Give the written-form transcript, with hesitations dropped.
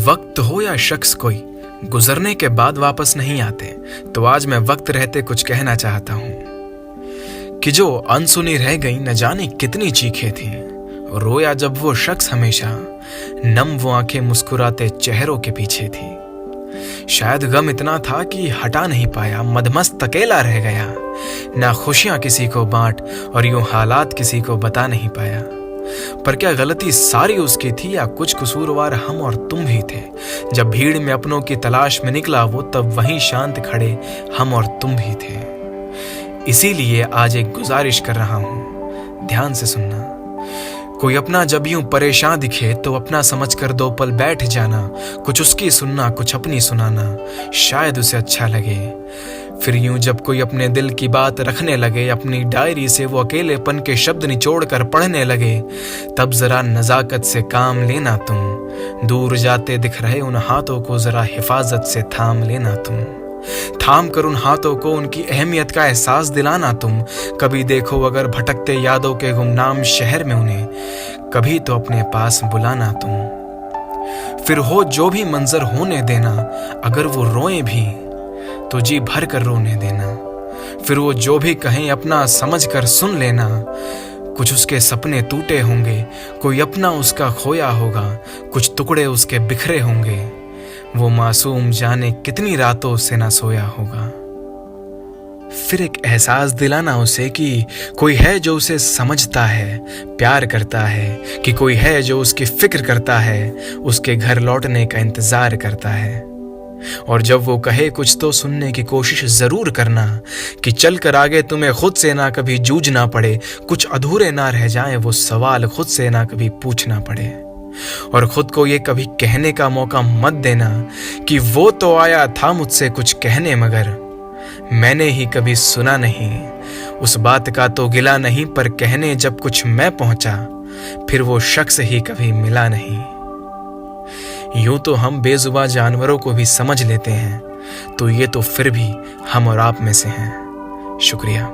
वक्त हो या शख्स कोई गुजरने के बाद वापस नहीं आते, तो आज मैं वक्त रहते कुछ कहना चाहता हूं कि जो अनसुनी रह गई न जाने कितनी चीखें थी। रोया जब वो शख्स हमेशा, नम वो आंखें मुस्कुराते चेहरों के पीछे थी। शायद गम इतना था कि हटा नहीं पाया, मदमस्त अकेला रह गया, ना खुशियां किसी को बांट और यूं हालात किसी को बता नहीं पाया। पर क्या गलती सारी उसकी थी या कुछ कसूरवार हम और तुम भी थे? जब भीड़ में अपनों की तलाश में निकला वो, तब वहीं शांत खड़े हम और तुम भी थे। इसीलिए आज एक गुजारिश कर रहा हूं, ध्यान से सुनना। कोई अपना जब यूं परेशान दिखे तो अपना समझकर 2 पल बैठ जाना, कुछ उसकी सुनना कुछ अपनी सुनाना, शायद उसे अच्छा लगे। फिर यूं जब कोई अपने दिल की बात रखने लगे, अपनी डायरी से वो अकेलेपन के शब्द निचोड़ कर पढ़ने लगे, तब जरा नजाकत से काम लेना तुम। दूर जाते दिख रहे उन हाथों को जरा हिफाजत से थाम लेना तुम। थाम कर उन हाथों को उनकी अहमियत का एहसास दिलाना तुम। कभी देखो अगर भटकते यादों के गुमनाम शहर में उन्हें, कभी तो अपने पास बुलाना तुम। फिर हो जो भी मंजर होने देना, अगर वो रोए भी तो जी भर कर रोने देना। फिर वो जो भी कहें अपना समझ कर सुन लेना। कुछ उसके सपने टूटे होंगे, कोई अपना उसका खोया होगा, कुछ टुकड़े उसके बिखरे होंगे। वो मासूम जाने कितनी रातों से ना सोया होगा। फिर एक एहसास दिलाना उसे कि कोई है जो उसे समझता है, प्यार करता है, कि कोई है जो उसकी फिक्र करता है, उसके घर लौटने का इंतजार करता है। और जब वो कहे कुछ तो सुनने की कोशिश जरूर करना, कि चल कर आगे तुम्हें खुद से ना कभी जूझना पड़े, कुछ अधूरे ना रह जाएं वो सवाल खुद से ना कभी पूछना पड़े। और खुद को ये कभी कहने का मौका मत देना कि वो तो आया था मुझसे कुछ कहने, मगर मैंने ही कभी सुना नहीं। उस बात का तो गिला नहीं, पर कहने जब कुछ मैं पहुंचा, फिर वो शख्स ही कभी मिला नहीं। यूं तो हम बेजुबान जानवरों को भी समझ लेते हैं, तो ये तो फिर भी हम और आप में से हैं। शुक्रिया।